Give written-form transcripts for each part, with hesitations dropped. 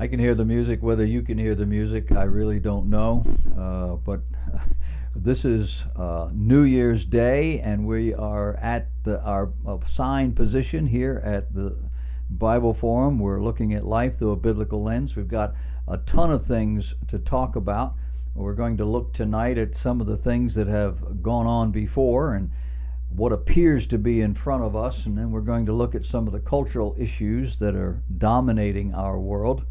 I can hear the music. Whether you can hear the music, I really don't know. But this is New Year's Day, and we are at our assigned position here at the Bible Forum. We're looking at life through a biblical lens. We've got a ton of things to talk about. We're going to look tonight at some of the things that have gone on before and what appears to be in front of us, and then we're going to look at some of the cultural issues that are dominating our world.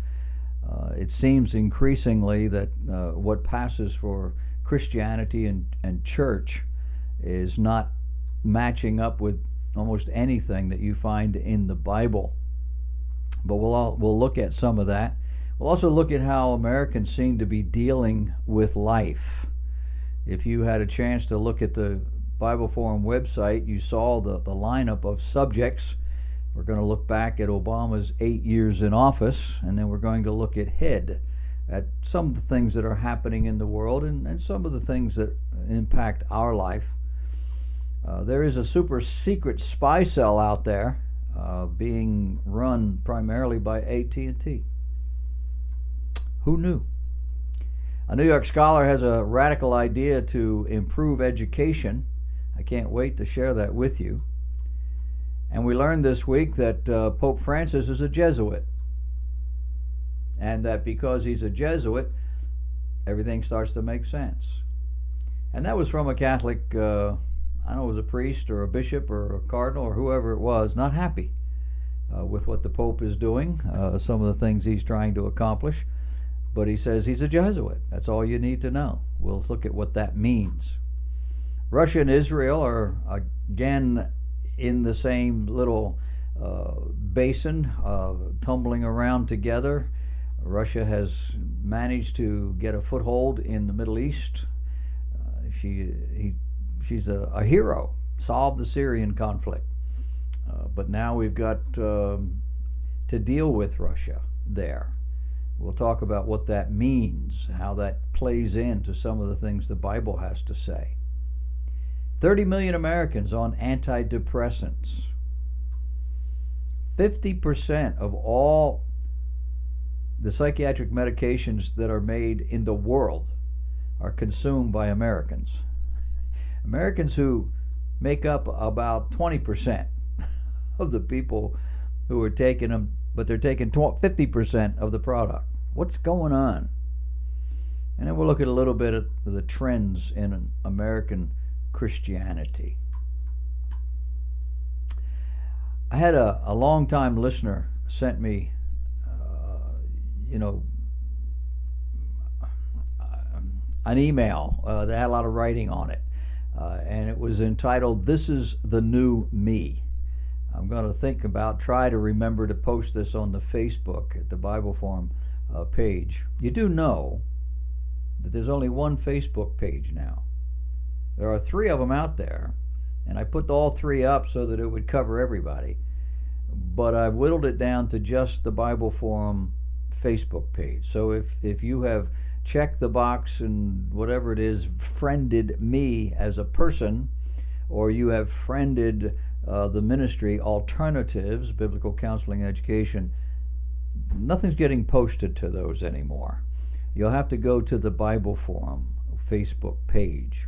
It seems increasingly that what passes for Christianity and church is not matching up with almost anything that you find in the Bible. But we'll look at some of that. We'll also look at how Americans seem to be dealing with life. If you had a chance to look at the Bible Forum website, you saw the lineup of subjects. We're going to look back at Obama's 8 years in office, and then we're going to look ahead at some of the things that are happening in the world and some of the things that impact our life. There is a super secret spy cell out there being run primarily by AT&T. Who knew? A New York scholar has a radical idea to improve education. I can't wait to share that with you. And we learned this week that Pope Francis is a Jesuit. And that because he's a Jesuit, everything starts to make sense. And that was from a Catholic, I don't know, it was a priest or a bishop or a cardinal or whoever it was, not happy with what the Pope is doing, some of the things he's trying to accomplish. But he says he's a Jesuit. That's all you need to know. We'll look at what that means. Russia and Israel are again in the same little basin, tumbling around together. Russia has managed to get a foothold in the Middle East. She's a hero, solved the Syrian conflict. But now we've got to deal with Russia there. We'll talk about what that means, how that plays into some of the things the Bible has to say. 30 million Americans on antidepressants. 50% of all the psychiatric medications that are made in the world are consumed by Americans. Americans who make up about 20% of the people who are taking them, but they're taking 50% of the product. What's going on? And then we'll look at a little bit at the trends in American Christianity. I had a long-time listener sent me, an email that had a lot of writing on it, and it was entitled, "This is the New Me." I'm going to try to remember to post this on the Facebook at the Bible Forum page. You do know that there's only one Facebook page now. There are 3 of them out there, and I put all 3 up so that it would cover everybody. But I whittled it down to just the Bible Forum Facebook page. So if you have checked the box and whatever it is, friended me as a person, or you have friended the ministry Alternatives, Biblical Counseling and Education, nothing's getting posted to those anymore. You'll have to go to the Bible Forum Facebook page.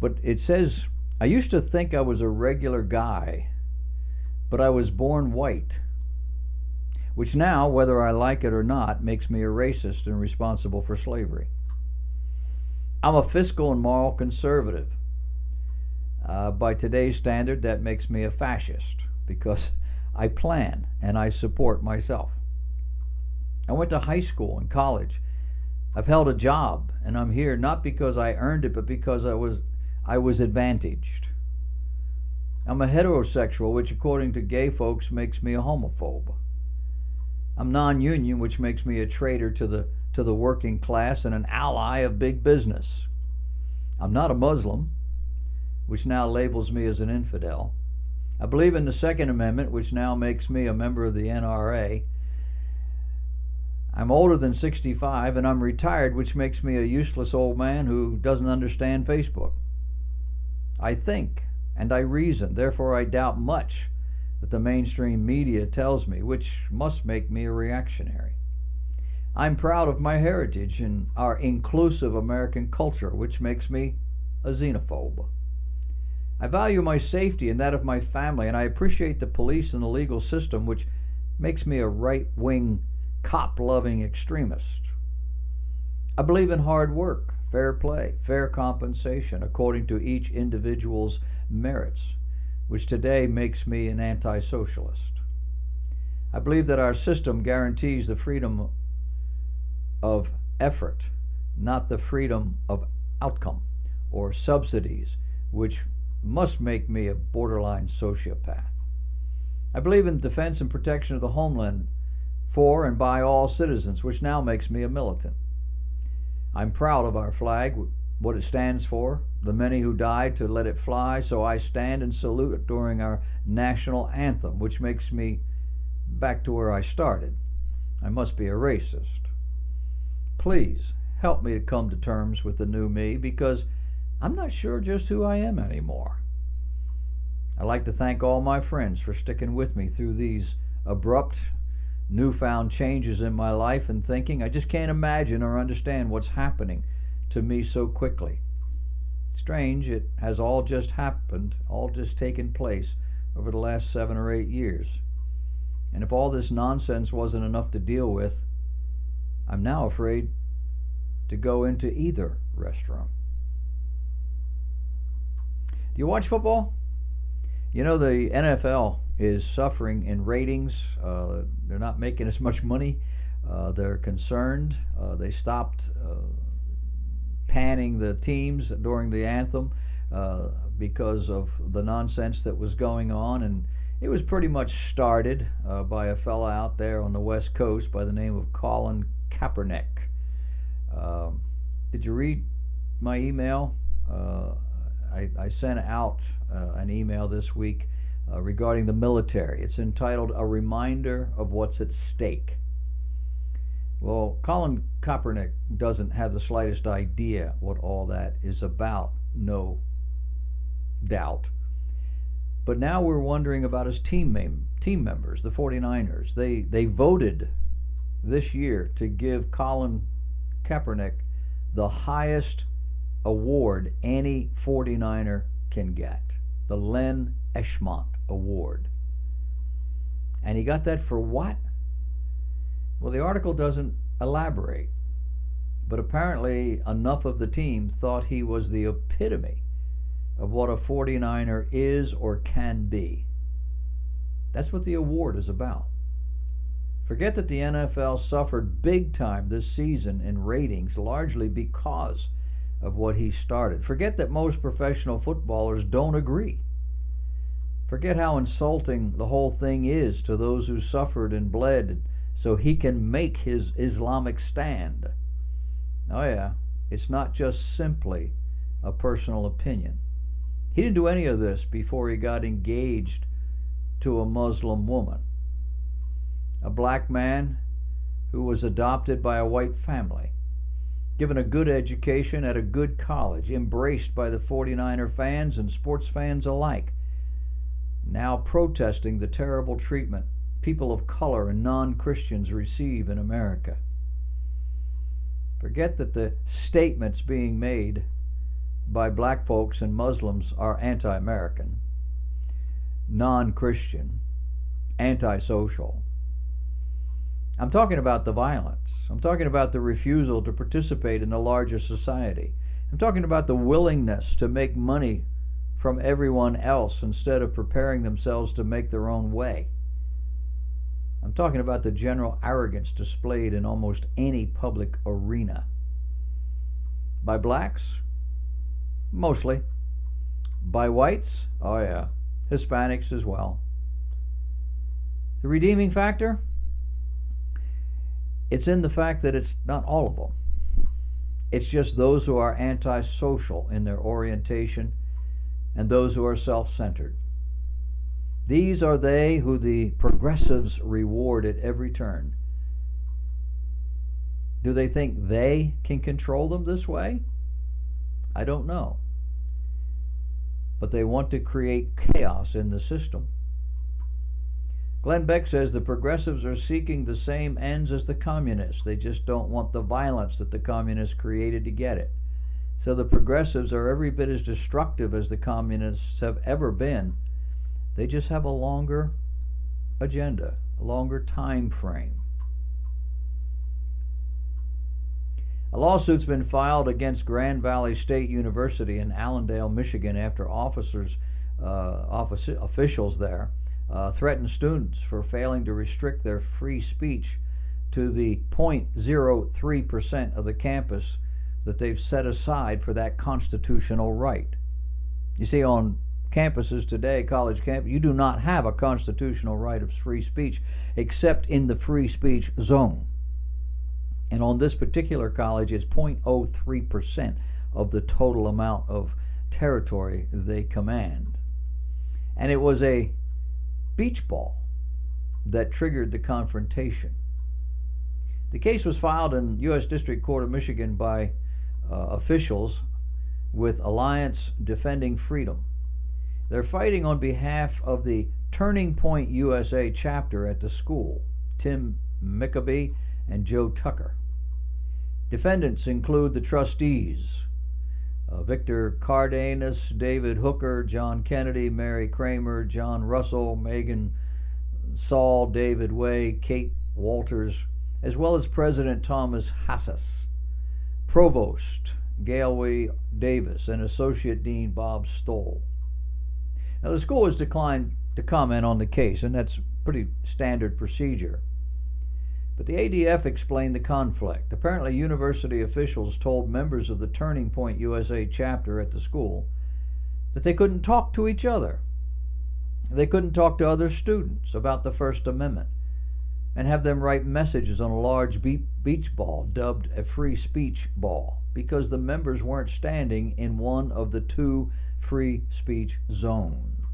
But it says, "I used to think I was a regular guy, but I was born white, which now, whether I like it or not, makes me a racist and responsible for slavery. I'm a fiscal and moral conservative. By today's standard, that makes me a fascist because I plan and I support myself. I went to high school and college. I've held a job, and I'm here not because I earned it, but because I was advantaged. I'm a heterosexual, which according to gay folks makes me a homophobe. I'm non-union, which makes me a traitor to the working class and an ally of big business. I'm not a Muslim, which now labels me as an infidel. I believe in the Second Amendment, which now makes me a member of the NRA. I'm older than 65, and I'm retired, which makes me a useless old man who doesn't understand Facebook. I think and I reason, therefore I doubt much that the mainstream media tells me, which must make me a reactionary. I'm proud of my heritage and our inclusive American culture, which makes me a xenophobe. I value my safety and that of my family, and I appreciate the police and the legal system, which makes me a right-wing, cop-loving extremist. I believe in hard work, fair play, fair compensation according to each individual's merits, which today makes me an anti-socialist. I believe that our system guarantees the freedom of effort, not the freedom of outcome or subsidies, which must make me a borderline sociopath. I believe in defense and protection of the homeland for and by all citizens, which now makes me a militant. I'm proud of our flag, what it stands for, the many who died to let it fly, so I stand and salute it during our national anthem, which makes me back to where I started. I must be a racist. Please help me to come to terms with the new me, because I'm not sure just who I am anymore. I'd like to thank all my friends for sticking with me through these abrupt, newfound changes in my life and thinking. I just can't imagine or understand what's happening to me so quickly. Strange, it has all just happened, all just taken place over the last 7 or 8 years. And if all this nonsense wasn't enough to deal with, I'm now afraid to go into either restroom. Do you watch football? You know, the NFL is suffering in ratings. They're not making as much money. They're concerned. They stopped panning the teams during the anthem because of the nonsense that was going on. And it was pretty much started by a fella out there on the West Coast by the name of Colin Kaepernick. Did you read my email? I sent out an email this week regarding the military. It's entitled "A Reminder of What's at Stake." Well, Colin Kaepernick doesn't have the slightest idea what all that is about, no doubt. But now we're wondering about his team members, the 49ers. They voted this year to give Colin Kaepernick the highest award any 49er can get, the Len Eschmont Award. And he got that for what? Well, the article doesn't elaborate, but apparently enough of the team thought he was the epitome of what a 49er is or can be. That's what the award is about. Forget that the NFL suffered big time this season in ratings, largely because of what he started. Forget that most professional footballers don't agree. Forget how insulting the whole thing is to those who suffered and bled so he can make his Islamic stand. Oh yeah, it's not just simply a personal opinion. He didn't do any of this before he got engaged to a Muslim woman, a black man who was adopted by a white family, given a good education at a good college, embraced by the 49er fans and sports fans alike, now protesting the terrible treatment people of color and non-Christians receive in America. Forget that the statements being made by black folks and Muslims are anti-American, non-Christian, anti-social. I'm talking about the violence. I'm talking about the refusal to participate in the larger society. I'm talking about the willingness to make money from everyone else instead of preparing themselves to make their own way. I'm talking about the general arrogance displayed in almost any public arena. By blacks? Mostly. By whites? Oh yeah. Hispanics as well. The redeeming factor? It's in the fact that it's not all of them. It's just those who are antisocial in their orientation and those who are self-centered. These are they who the progressives reward at every turn. Do they think they can control them this way? I don't know. But they want to create chaos in the system. Glenn Beck says the progressives are seeking the same ends as the communists. They just don't want the violence that the communists created to get it. So the progressives are every bit as destructive as the communists have ever been. They just have a longer agenda, a longer time frame. A lawsuit's been filed against Grand Valley State University in Allendale, Michigan, after officials there threatened students for failing to restrict their free speech to the 0.03% of the campus that they've set aside for that constitutional right. You see, on campuses today, college campuses, you do not have a constitutional right of free speech except in the free speech zone. And on this particular college, it's 0.03% of the total amount of territory they command. And it was a beach ball that triggered the confrontation. The case was filed in U.S. District Court of Michigan by officials with Alliance Defending Freedom. They're fighting on behalf of the Turning Point USA chapter at the school, Tim McAbee and Joe Tucker. Defendants include the trustees, Victor Cardenas, David Hooker, John Kennedy, Mary Kramer, John Russell, Megan Sowell, David Way, Kate Walters, as well as President Thomas Hassas, Provost Galway Davis, and Associate Dean Bob Stoll. Now, the school has declined to comment on the case, and that's pretty standard procedure. But the ADF explained the conflict. Apparently, university officials told members of the Turning Point USA chapter at the school that they couldn't talk to each other. They couldn't talk to other students about the First Amendment and have them write messages on a large beach ball dubbed a free speech ball because the members weren't standing in one of the two free speech zones.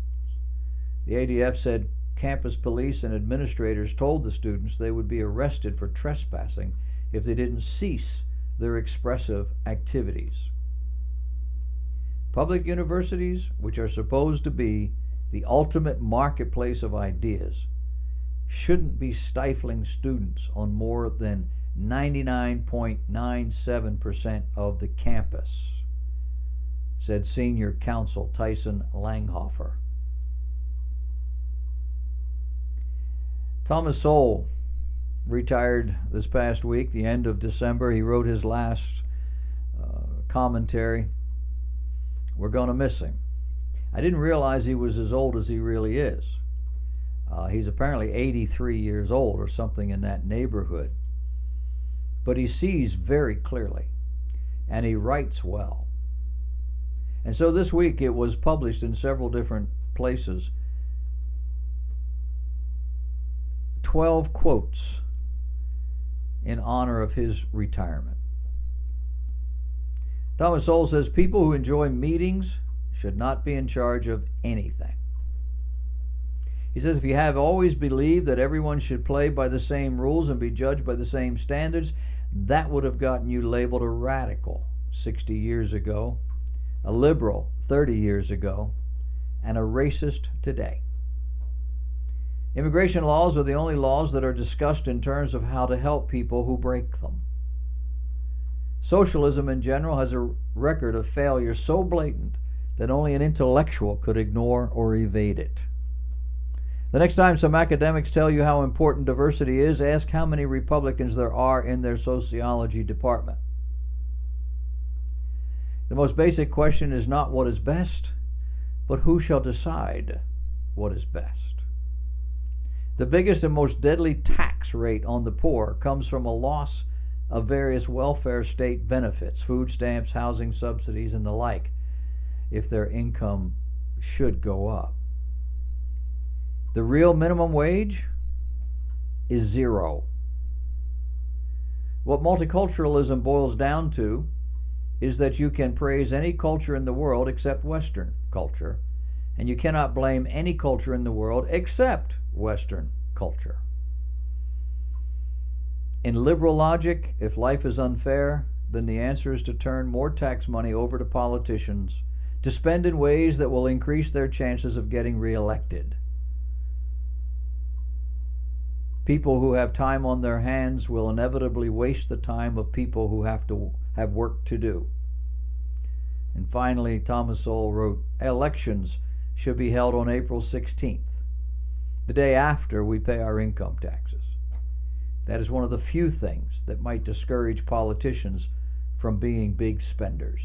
The ADF said campus police and administrators told the students they would be arrested for trespassing if they didn't cease their expressive activities. Public universities, which are supposed to be the ultimate marketplace of ideas, shouldn't be stifling students on more than 99.97% of the campus, said senior counsel Tyson Langhofer. Thomas Sowell retired this past week, the end of December. He wrote his last commentary. We're going to miss him. I didn't realize he was as old as he really is. He's apparently 83 years old or something in that neighborhood. But he sees very clearly, and he writes well. And so this week it was published in several different places 12 quotes in honor of his retirement. Thomas Sowell says people who enjoy meetings should not be in charge of anything. He says if you have always believed that everyone should play by the same rules and be judged by the same standards, that would have gotten you labeled a radical 60 years ago, a liberal 30 years ago, and a racist today. Immigration laws are the only laws that are discussed in terms of how to help people who break them. Socialism in general has a record of failure so blatant that only an intellectual could ignore or evade it. The next time some academics tell you how important diversity is, ask how many Republicans there are in their sociology department. The most basic question is not what is best, but who shall decide what is best. The biggest and most deadly tax rate on the poor comes from a loss of various welfare state benefits, food stamps, housing subsidies, and the like, if their income should go up. The real minimum wage is zero. What multiculturalism boils down to is that you can praise any culture in the world except Western culture, and you cannot blame any culture in the world except Western culture. In liberal logic, if life is unfair, then the answer is to turn more tax money over to politicians to spend in ways that will increase their chances of getting reelected. People who have time on their hands will inevitably waste the time of people who have to have work to do. And finally, Thomas Sowell wrote, elections should be held on April 16th, the day after we pay our income taxes. That is one of the few things that might discourage politicians from being big spenders.